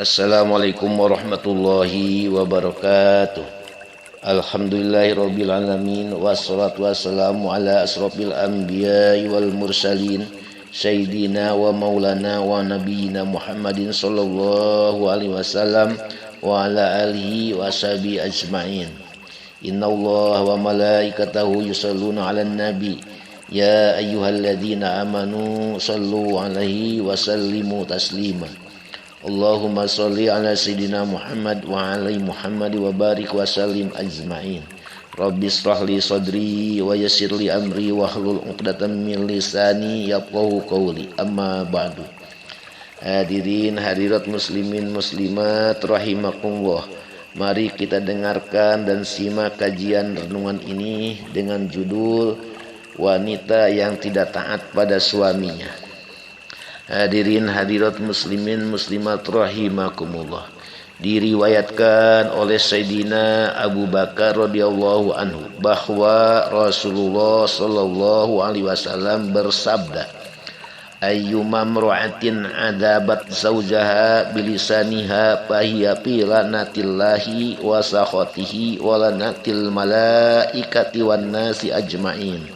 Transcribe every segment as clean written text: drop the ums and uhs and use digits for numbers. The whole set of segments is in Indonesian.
Assalamualaikum warahmatullahi wabarakatuh. Alhamdulillahirabbil alamin wassalatu wassalamu ala asrofil anbiya'i wal mursalin sayyidina wa maulana wa nabiyyina Muhammadin sallallahu alaihi wasallam wa ala alihi wa sahbihi ajma'in. Innallaha wa malaikatahu yusholluna 'alan nabi ya ayyuhalladzina amanu shallu 'alaihi wa sallimu taslima. Allahumma sholli ala sayyidina Muhammad wa ala Muhammad wa barik wa sallim ajma'in. Rabbi shrah li sadri wa yassir li amri wa hlul 'uqdatam min lisani yafqahu qawli. Amma ba'du. Hadirin hadirat muslimin muslimat rahimakumullah. Mari kita dengarkan dan simak kajian renungan ini dengan judul Wanita yang tidak taat pada suaminya. Hadirin hadirat muslimin muslimat rahimakumullah. Diriwayatkan oleh Sayyidina Abu Bakar radhiyallahu anhu bahwa Rasulullah sallallahu alaihi wasallam bersabda, ayyuma imra'atin adabat zawjaha bilisaniha fahiya fi lanatillahi wa sakhatihi wa lanatil malaikati wan nasi ajma'in.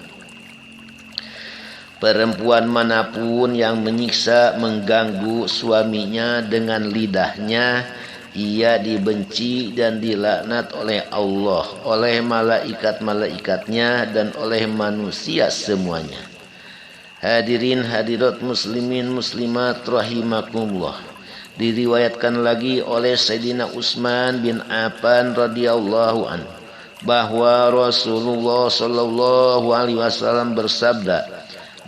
Perempuan manapun yang menyiksa mengganggu suaminya dengan lidahnya, ia dibenci dan dilaknat oleh Allah, oleh malaikat-malaikatnya dan oleh manusia semuanya. Hadirin hadirat muslimin muslimat rahimakumullah. Diriwayatkan lagi oleh Sayyidina Utsman bin Affan radhiyallahu anhu bahwa Rasulullah sallallahu alaihi wasallam bersabda,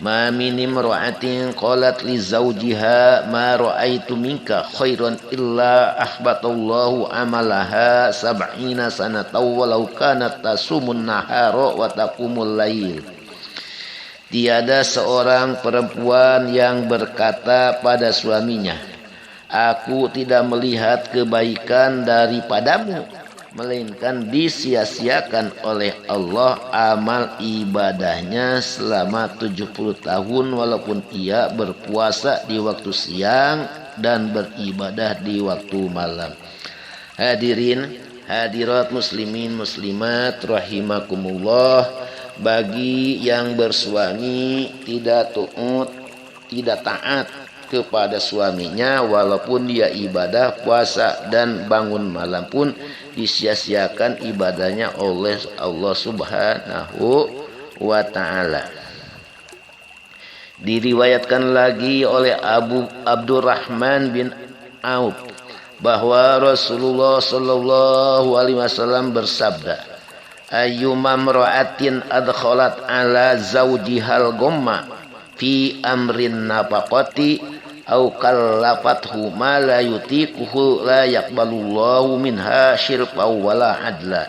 ma min imra'atin qalat li zawjiha ma ra'aitu minka khairan illa ahbatallahu amalaha sab'ina sanatan walau kanat tasumun nahara wa taqumul lail. Tiada seorang perempuan yang berkata pada suaminya, aku tidak melihat kebaikan daripadamu, melainkan disia-siakan oleh Allah amal ibadahnya selama 70 tahun walaupun ia berpuasa di waktu siang dan beribadah di waktu malam. Hadirin hadirat muslimin muslimat rahimakumullah, bagi yang bersuami tidak taat kepada suaminya walaupun dia ibadah, puasa dan bangun malam pun disia-siakan ibadahnya oleh Allah Subhanahu wa taala. Diriwayatkan lagi oleh Abdurrahman bin Auf bahwa Rasulullah sallallahu alaihi wasallam bersabda, ayyuma imra'atin adkhalat ala zawjihal ghamma fi amrin nafaqati au kallafathu ma la yutiquhu la yaqbalullahu minha syirfau wala adla.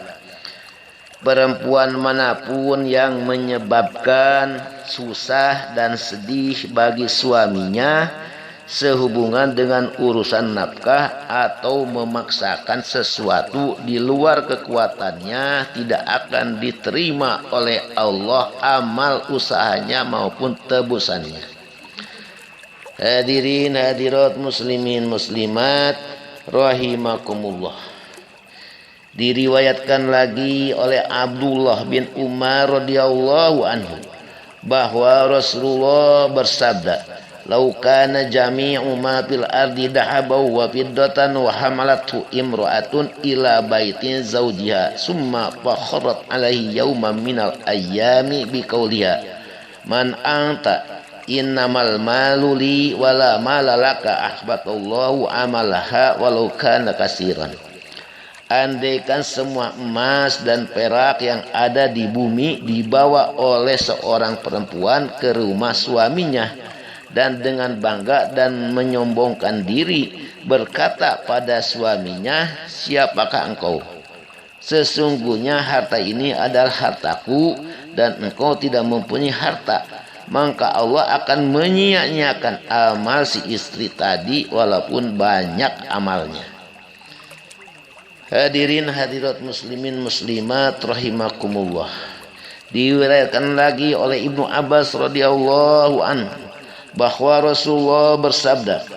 Perempuan manapun yang menyebabkan susah dan sedih bagi suaminya sehubungan dengan urusan nafkah atau memaksakan sesuatu di luar kekuatannya, tidak akan diterima oleh Allah amal usahanya maupun tebusannya. Hadirin hadirat muslimin muslimat rahimakumullah. Diriwayatkan lagi oleh Abdullah bin Umar radhiyallahu anhu bahwa Rasulullah bersabda, lau kana jami'u ma fil ardi dahabaw wa fiddatan wa hamalathu imra'atun ila baitin zawjiha summa fakharat alaihi yawman minal ayyami biqauliha man anta innamal malu li wala malalaka ahbatallahu amalaha walau kana kasiran. Andaikan semua emas dan perak yang ada di bumi dibawa oleh seorang perempuan ke rumah suaminya dan dengan bangga dan menyombongkan diri berkata pada suaminya, siapakah engkau? Sesungguhnya harta ini adalah hartaku dan engkau tidak mempunyai harta. Maka Allah akan menyia-nyiakan amal si istri tadi walaupun banyak amalnya. Hadirin hadirat muslimin muslimat rahimakumullah. Diriwayatkan lagi oleh Ibnu Abbas radhiyallahu anhu bahwa Rasulullah bersabda,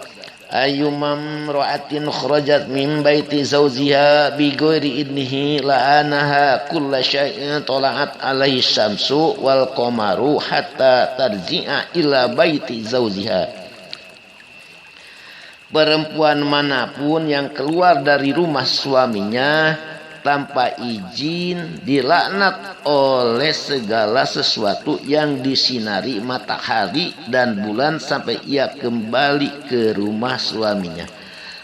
ayyumam ra'atin kharajat min baiti zawjiha bi ghairi idnihi la'anaha kulla syai'in tala'at alaihi syamsu wal qamaru hatta tarji'a ila baiti zawjiha. Perempuan manapun yang keluar dari rumah suaminya tanpa izin dilaknat oleh segala sesuatu yang disinari matahari dan bulan sampai ia kembali ke rumah suaminya.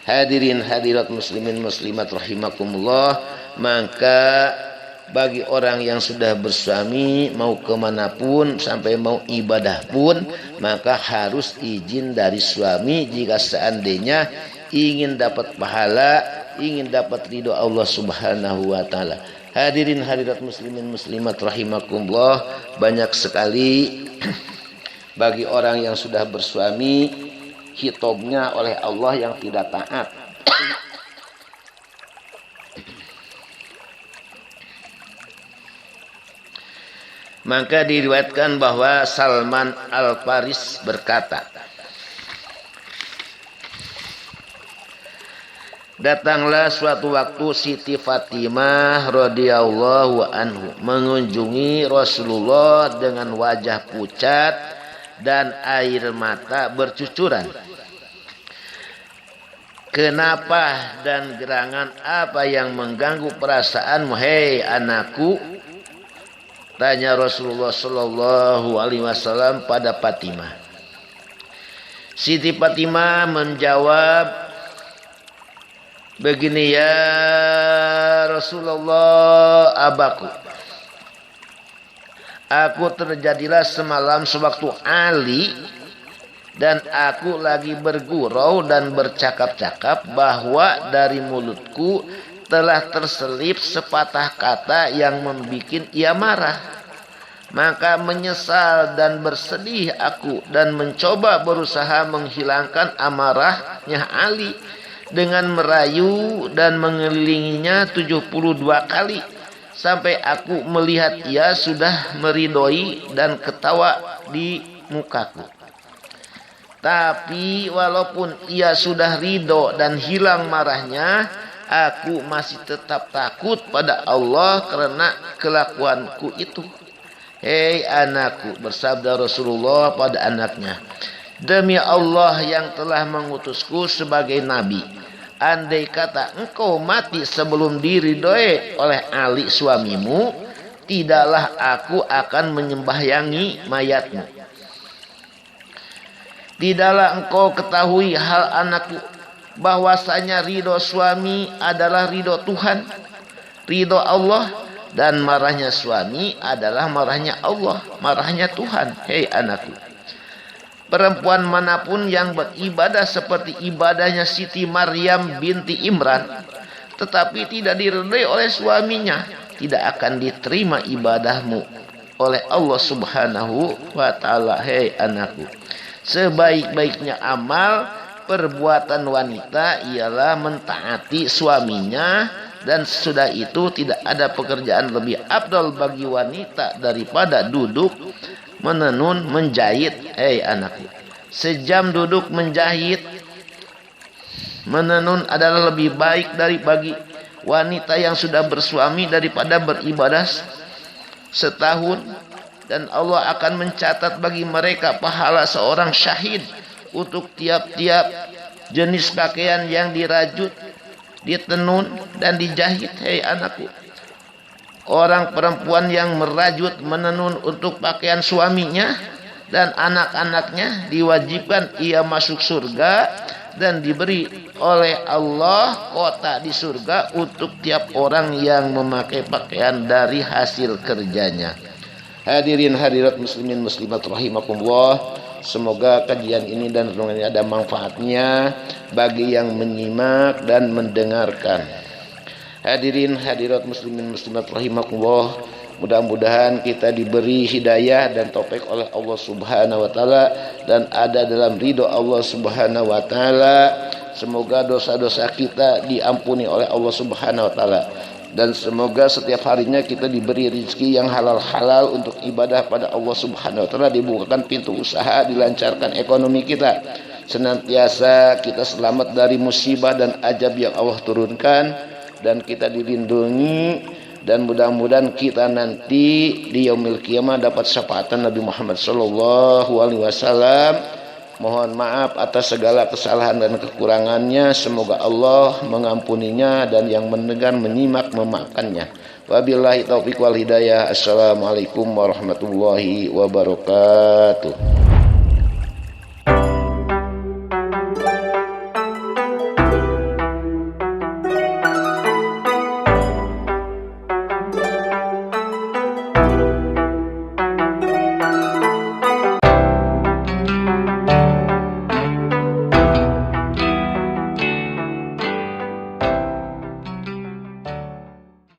Hadirin hadirat muslimin muslimat rahimakumullah, maka bagi orang yang sudah bersuami mau kemanapun sampai mau ibadah pun maka harus izin dari suami jika seandainya ingin dapat pahala, ingin dapat ridho Allah Subhanahu wa taala. Hadirin hadirat muslimin muslimat rahimakumullah, banyak sekali bagi orang yang sudah bersuami hitobnya oleh Allah yang tidak taat. Maka diriwayatkan bahwa Salman Al-Faris berkata, datanglah suatu waktu Siti Fatimah radhiyallahu anhu mengunjungi Rasulullah dengan wajah pucat dan air mata bercucuran. Kenapa dan gerangan apa yang mengganggu perasaanmu, hei anakku? Tanya Rasulullah Shallallahu Alaihi Wasallam pada Fatimah. Siti Fatimah menjawab begini, ya Rasulullah, abaku, aku terjadilah semalam sewaktu Ali dan aku lagi bergurau dan bercakap-cakap bahwa dari mulutku telah terselip sepatah kata yang membuat ia marah. Maka menyesal dan bersedih aku dan mencoba berusaha menghilangkan amarahnya Ali dengan merayu dan mengelilinginya 72 kali sampai aku melihat ia sudah meridoi dan ketawa di mukaku. Tapi walaupun ia sudah ridho dan hilang marahnya, aku masih tetap takut pada Allah karena kelakuanku itu. Hei anakku, bersabda Rasulullah pada anaknya, demi Allah yang telah mengutusku sebagai nabi, andai kata engkau mati sebelum diridhoi oleh Ali suamimu, tidaklah aku akan menyembahyangi mayatmu. Tidaklah engkau ketahui hal anakku, bahwasanya ridho suami adalah ridho Tuhan, ridho Allah, dan marahnya suami adalah marahnya Allah, marahnya Tuhan. Hei anakku, perempuan manapun yang beribadah seperti ibadahnya Siti Maryam binti Imran tetapi tidak diridhai oleh suaminya, tidak akan diterima ibadahmu oleh Allah Subhanahu wa taala. Hei anakku, sebaik-baiknya amal perbuatan wanita ialah mentaati suaminya, dan sesudah itu tidak ada pekerjaan lebih afdal bagi wanita daripada duduk, menenun, menjahit. Hei anakku, sejam duduk menjahit, menenun adalah lebih baik bagi wanita yang sudah bersuami daripada beribadah setahun, dan Allah akan mencatat bagi mereka pahala seorang syahid untuk tiap-tiap jenis pakaian yang dirajut, ditenun dan dijahit. Hei anakku, orang perempuan yang merajut menenun untuk pakaian suaminya dan anak-anaknya diwajibkan ia masuk surga dan diberi oleh Allah kota di surga untuk tiap orang yang memakai pakaian dari hasil kerjanya. Hadirin hadirat muslimin muslimat rahimakumullah, semoga kajian ini dan renungan ini ada manfaatnya bagi yang menyimak dan mendengarkan. Hadirin hadirat muslimin muslimat rahimakumullah, mudah-mudahan kita diberi hidayah dan taufik oleh Allah Subhanahu wa taala dan ada dalam ridho Allah Subhanahu wa taala. Semoga dosa-dosa kita diampuni oleh Allah Subhanahu wa taala, dan semoga setiap harinya kita diberi rezeki yang halal-halal untuk ibadah pada Allah Subhanahu wa taala, dibukakan pintu usaha, dilancarkan ekonomi kita. senantiasa kita selamat dari musibah dan ajab yang Allah turunkan, dan kita dilindungi, dan mudah-mudahan kita nanti di yaumil qiyamah dapat syafaatan Nabi Muhammad sallallahu alaihi wasallam. Mohon maaf atas segala kesalahan dan kekurangannya. Semoga Allah mengampuninya dan yang mendengar, menyimak, memaafkannya. Wabillahi taufiq wal hidayah. Assalamualaikum warahmatullahi wabarakatuh.